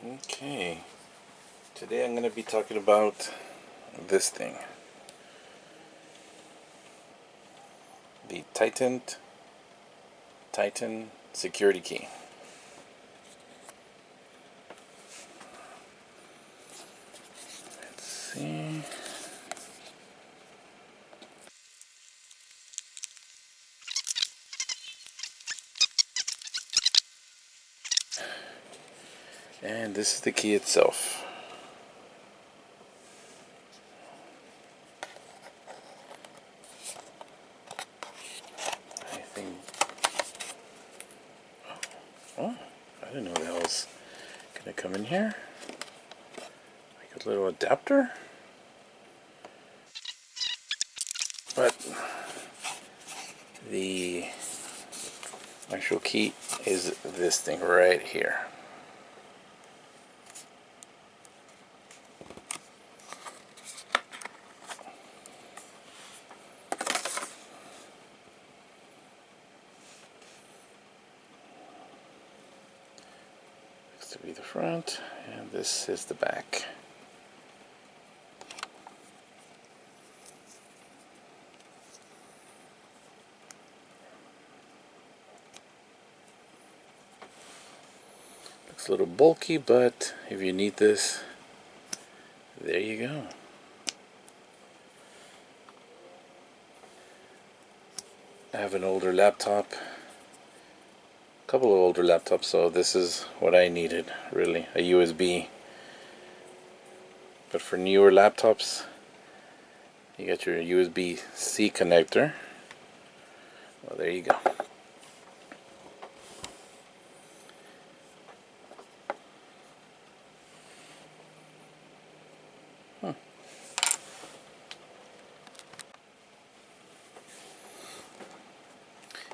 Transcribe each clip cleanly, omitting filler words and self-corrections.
Okay, today I'm going to be talking about this thing, the Titan security key. Let's see. And this is the key itself. I think. Oh, I didn't know that was gonna come in here. Like a little adapter. But the actual key is this thing right here. To be the front, and this is the back. Looks a little bulky, but if you need this, there you go. I have an older laptop, a couple of older laptops, so this is what I needed, really, a USB. But for newer laptops, you got your USB-C connector. Well, there you go.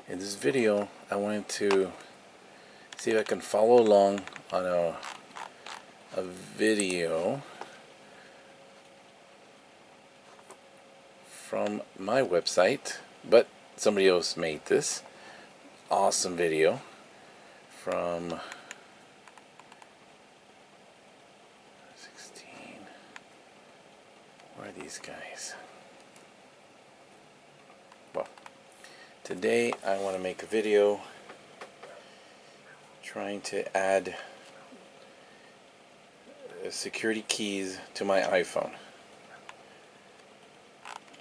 In this video, I wanted to see if I can follow along on a video from my website, but somebody else made this awesome video from 16. Where are these guys? Well, today I want to make a video trying to add security keys to my iPhone.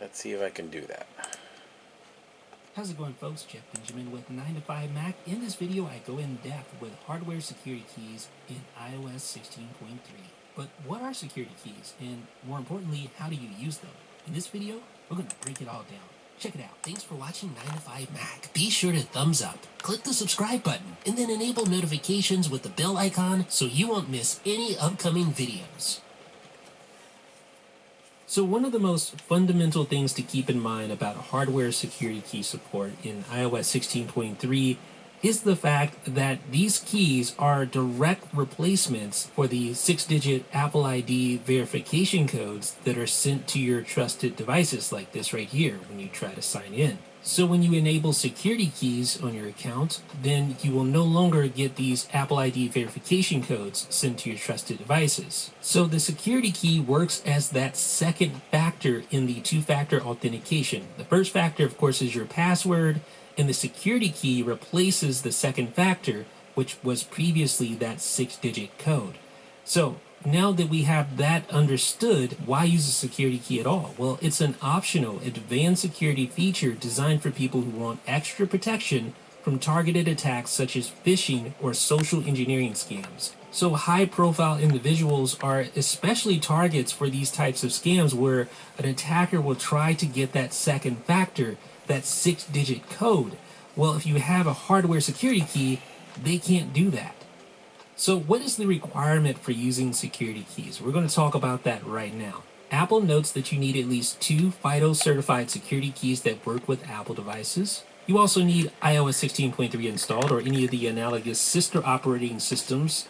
Let's see if I can do that. How's it going, folks? Jeff Benjamin with 9to5Mac. In this video, I go in depth with hardware security keys in iOS 16.3. But what are security keys? And more importantly, how do you use them? In this video, we're going to break it all down. Check it out. Thanks for watching 9to5Mac. Be sure to thumbs up, click the subscribe button, and then enable notifications with the bell icon so you won't miss any upcoming videos. So one of the most fundamental things to keep in mind about hardware security key support in iOS 16.3 is the fact that these keys are direct replacements for the 6-digit Apple ID verification codes that are sent to your trusted devices like this right here when you try to sign in. So when you enable security keys on your account, then you will no longer get these Apple ID verification codes sent to your trusted devices. So the security key works as that second factor in the two-factor authentication. The first factor, of course, is your password, and the security key replaces the second factor, which was previously that 6-digit code. So now that we have that understood, why use a security key at all? Well, it's an optional advanced security feature designed for people who want extra protection from targeted attacks such as phishing or social engineering scams. So high-profile individuals are especially targets for these types of scams where an attacker will try to get that second factor, that 6-digit code. Well, if you have a hardware security key, they can't do that. So what is the requirement for using security keys? We're going to talk about that right now. Apple notes that you need at least 2 FIDO certified security keys that work with Apple devices. You also need iOS 16.3 installed or any of the analogous sister operating systems.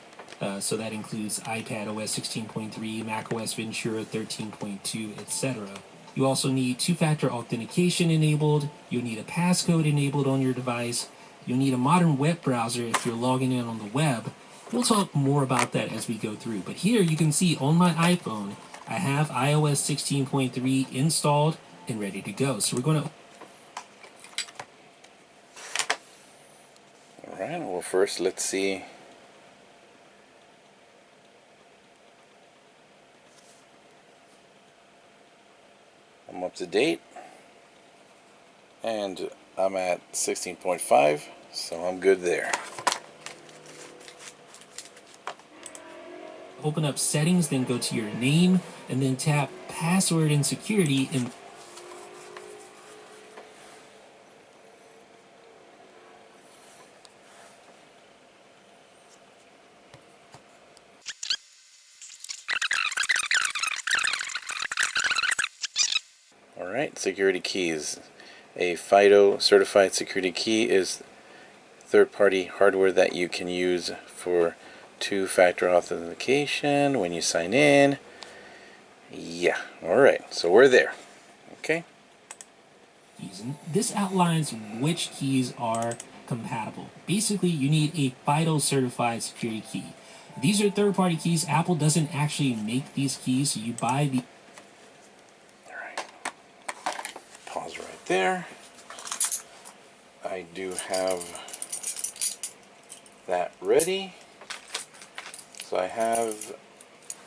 So that includes iPad OS 16.3, macOS Ventura 13.2, etc. You also need two-factor authentication enabled. You'll need a passcode enabled on your device. You'll need a modern web browser if you're logging in on the web. We'll talk more about that as we go through. But here you can see on my iPhone, I have iOS 16.3 installed and ready to go. So we're going to... Alright, well first let's see. I'm up to date. And I'm at 16.5, so I'm good there. Open up settings, then go to your name, and then tap password and security. And Alright, security keys. A FIDO certified security key is third-party hardware that you can use for two-factor authentication when you sign in. Yeah, alright, so we're there. Okay. this outlines which keys are compatible. Basically, you need a FIDO certified security key. These are third-party keys. Apple doesn't actually make these keys, so you buy the... Alright. Pause right there. I do have that ready. So I have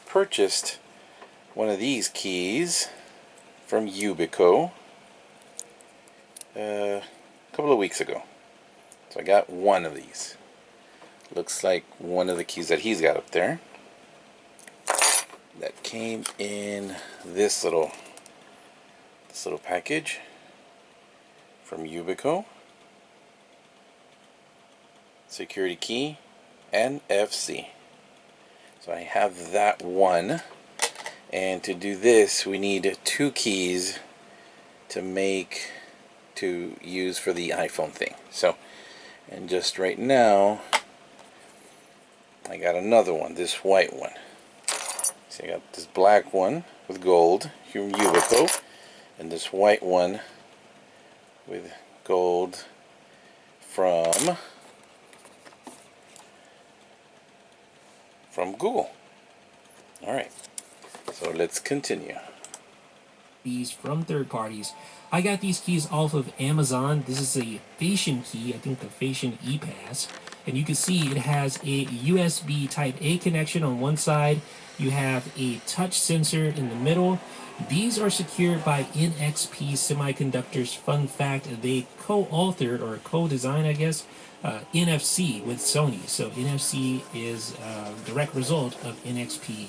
purchased one of these keys from Yubico a couple of weeks ago. So I got one of these. Looks like one of the keys that he's got up there. That came in this little package from Yubico. Security key, NFC. So I have that one, and to do this we need two keys to use for the iPhone thing. So, and just right now I got another one, this white one. So I got this black one with gold from Yubico, and this white one with gold from Google. Alright, so let's continue. These from third parties. I got these keys off of Amazon. This is a Fashion key, I think the Fashion ePass. And you can see it has a USB Type A connection on one side. You have a touch sensor in the middle. These are secured by NXP Semiconductors. Fun fact, they co-authored or co-designed, I guess, NFC with Sony. So NFC is a direct result of NXP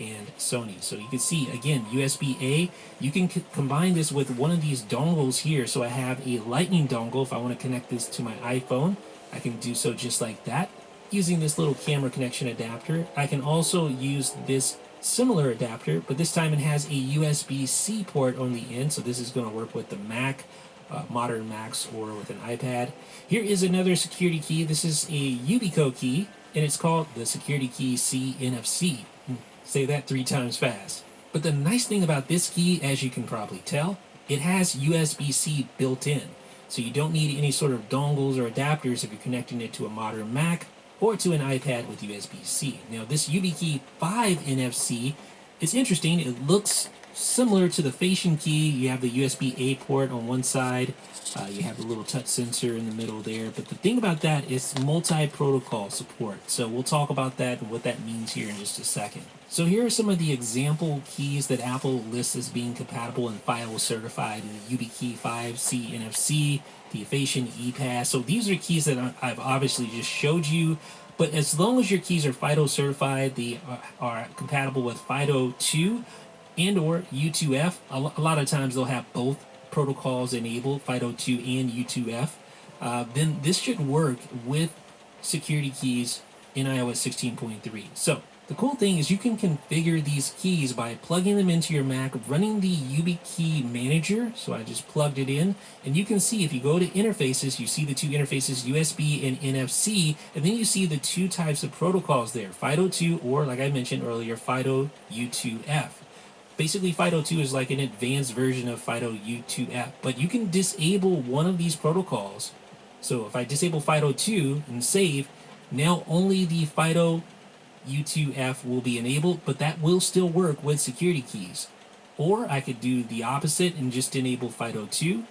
and Sony. So you can see, again, USB-A. You can combine this with one of these dongles here. So I have a lightning dongle. If I want to connect this to my iPhone, I can do so just like that using this little camera connection adapter. I can also use this similar adapter, but this time it has a USB-C port on the end. So this is going to work with the Mac, modern Macs, or with an iPad. Here is another security key. This is a Yubico key, and it's called the Security Key C NFC. Say that 3 times fast. But the nice thing about this key, as you can probably tell, it has USB-C built in. So you don't need any sort of dongles or adapters if you're connecting it to a modern Mac or to an iPad with USB-C. Now this YubiKey 5 NFC, it's interesting. It looks similar to the Fashion key. You have the USB-A port on one side. You have the little touch sensor in the middle there. But the thing about that is multi-protocol support. So we'll talk about that and what that means here in just a second. So here are some of the example keys that Apple lists as being compatible and FIDO certified in the YubiKey 5C NFC, the Fashion ePass. So these are keys that I've obviously just showed you. But as long as your keys are FIDO certified, they are compatible with FIDO 2 and or U2F. A lot of times they'll have both protocols enabled, FIDO 2 and U2F. Then this should work with security keys in iOS 16.3. So the cool thing is you can configure these keys by plugging them into your Mac, running the YubiKey Manager. So I just plugged it in, and you can see if you go to interfaces, you see the two interfaces, USB and NFC, and then you see the two types of protocols there, FIDO 2 or, like I mentioned earlier, FIDO U2F. Basically, FIDO 2 is like an advanced version of FIDO U2F, but you can disable one of these protocols. So if I disable FIDO 2 and save, Now only the FIDO U2F will be enabled, but that will still work with security keys. Or I could do the opposite and just enable FIDO 2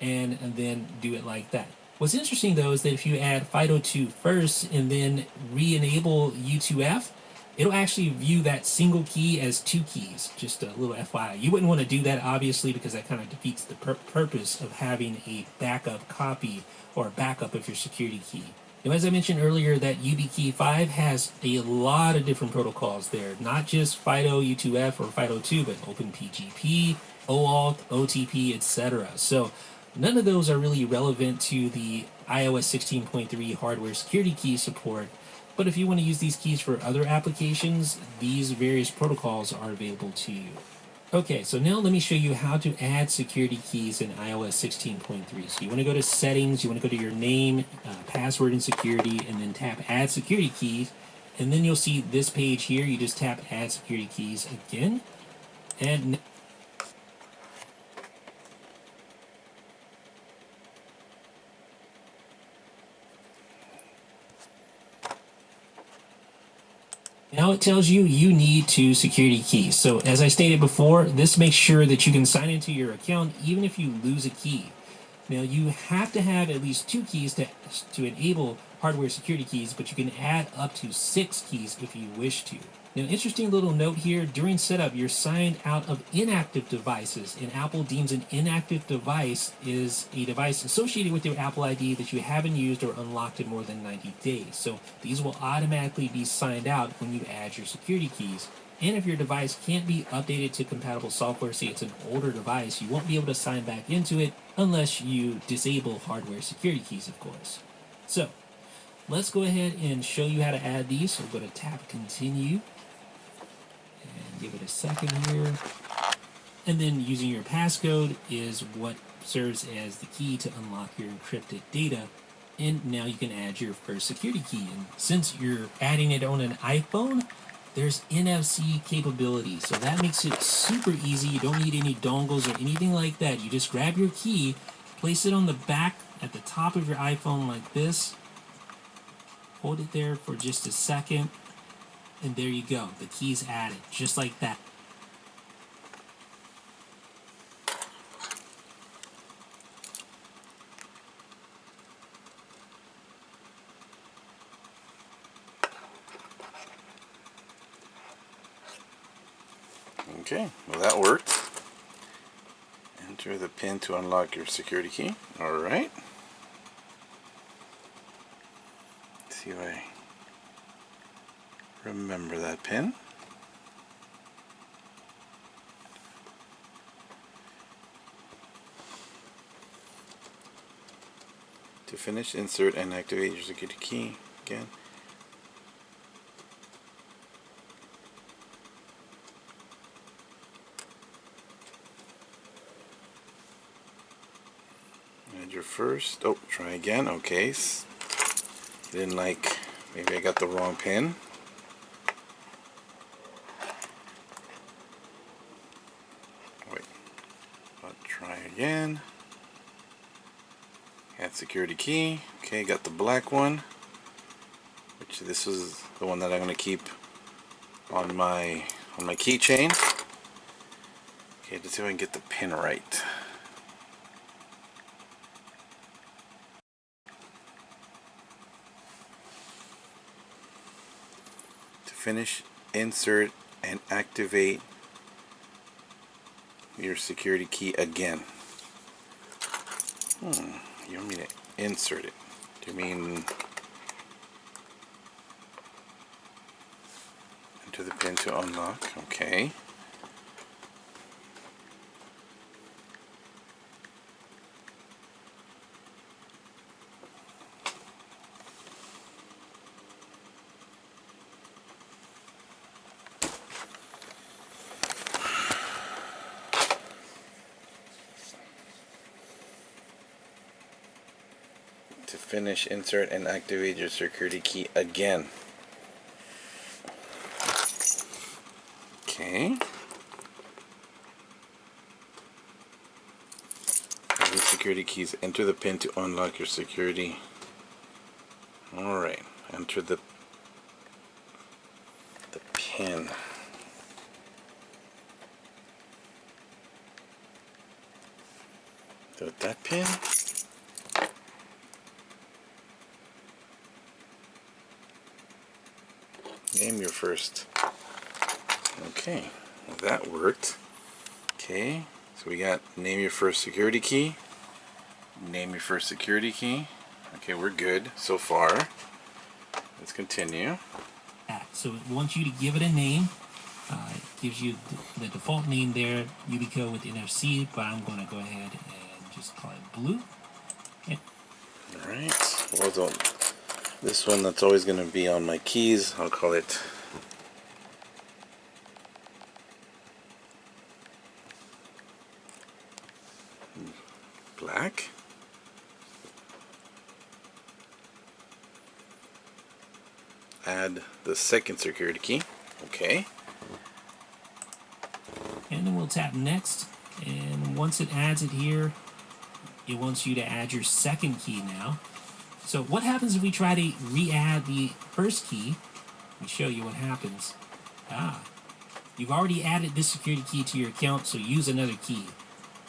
and then do it like that. What's interesting though is that if you add FIDO 2 first and then re-enable U2F, it'll actually view that single key as two keys. Just a little FYI. You wouldn't want to do that obviously because that kind of defeats the purpose of having a backup copy or a backup of your security key. Now, as I mentioned earlier, that YubiKey 5 has a lot of different protocols there, not just FIDO U2F or FIDO 2, but OpenPGP, OAuth, OTP, etc. So none of those are really relevant to the iOS 16.3 hardware security key support, but if you want to use these keys for other applications, these various protocols are available to you. Okay, so now let me show you how to add security keys in iOS 16.3. So you want to go to Settings, you want to go to your name, password, and security, and then tap Add Security Keys, and then you'll see this page here. You just tap Add Security Keys again, and now it tells you you need two security keys. So as I stated before, this makes sure that you can sign into your account even if you lose a key. Now you have to have at least two keys to enable hardware security keys, but you can add up to 6 keys if you wish to. Now, interesting little note here, during setup, you're signed out of inactive devices, and Apple deems an inactive device is a device associated with your Apple ID that you haven't used or unlocked in more than 90 days. So these will automatically be signed out when you add your security keys. And if your device can't be updated to compatible software, say it's an older device, you won't be able to sign back into it unless you disable hardware security keys, of course. So let's go ahead and show you how to add these. So we'll go to tap Continue. And give it a second here. And then using your passcode is what serves as the key to unlock your encrypted data. And now you can add your first security key. And since you're adding it on an iPhone, there's NFC capability. So that makes it super easy. You don't need any dongles or anything like that. You just grab your key, place it on the back at the top of your iPhone like this. Hold it there for just a second. And there you go. The key's added, just like that. Okay, well that worked. Enter the PIN to unlock your security key. Alright. Let's see if I remember that PIN. To finish, insert and activate your security key again. Add your first. Oh, try again. Okay. Didn't like. Maybe I got the wrong pin. Wait. I'll try again. Add security key. Okay, got the black one. Which this is the one that I'm going to keep on my keychain. Okay, let's see if I can get the pin right. To finish, insert and activate your security key again. You want me to insert it? Do you mean enter the pin to unlock? Okay. To finish, insert and activate your security key again. Okay. Add your security keys. Enter the pin to unlock your security. Alright. enter the pin. With that pin. Name your first. Okay, well, that worked. Okay, so we got name your first security key. Name your first security key. Okay, we're good so far. Let's continue. So it wants you to give it a name. It gives you the default name there, Ubico with NFC, but I'm going to go ahead and just call it Blue. Okay. Alright, well, this one that's always going to be on my keys, I'll call it Black. Add the second security key. Okay. And then we'll tap next, and once it adds it here, it wants you to add your second key now. So what happens if we try to re-add the first key? Let me show you what happens. You've already added this security key to your account, so use another key.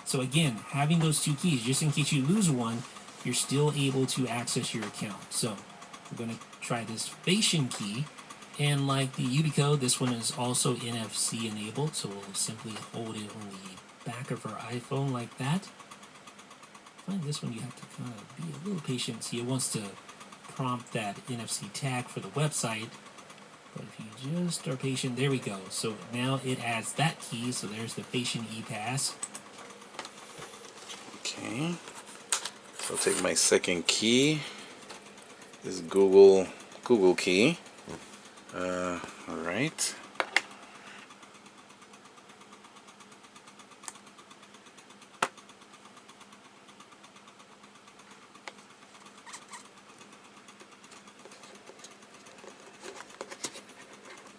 So again, having those two keys, just in case you lose one, you're still able to access your account. So we're going to try this Facian key. And like the Ubico, this one is also NFC enabled, so we'll simply hold it on the back of our iPhone like that. I find this one you have to kind of be a little patient. See, it wants to prompt that NFC tag for the website, but if you just are patient, there we go. So now it adds that key, so there's the Facian ePass. Okay, so I'll take my second key. This is Google key. Alright.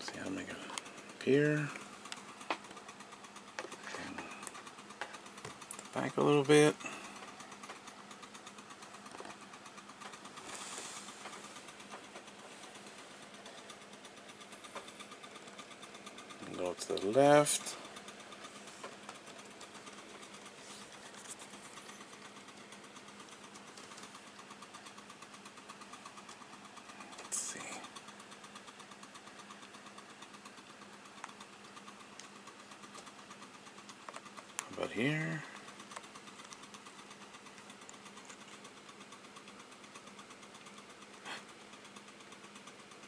See how I'm going to appear. Back a little bit. Go to the left. Let's see. How about here?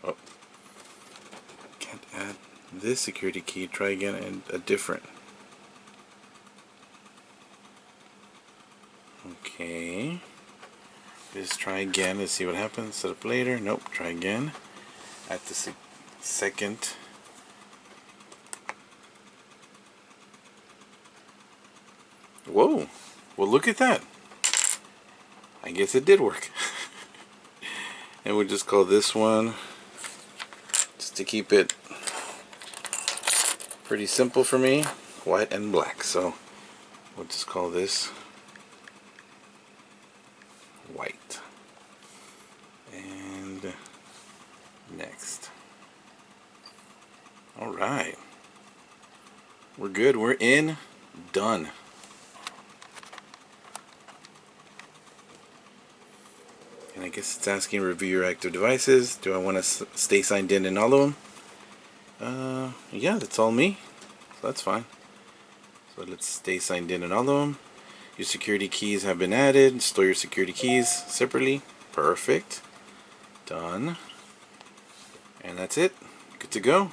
Oh. Can't add this security key. Try again and a different. Okay. Just try again. Let's see what happens. Set up later. Nope. Try again. At the second. Whoa. Well, look at that. I guess it did work. And we'll just call this one, just to keep it pretty simple for me, white and black. So we'll just call this white. And next. Alright. We're good. We're in. Done. And I guess it's asking review your active devices. Do I want to stay signed in all of them? Yeah, that's all me. So that's fine. So let's stay signed in all of them. Your security keys have been added. Store your security keys separately. Perfect. Done. And that's it. Good to go.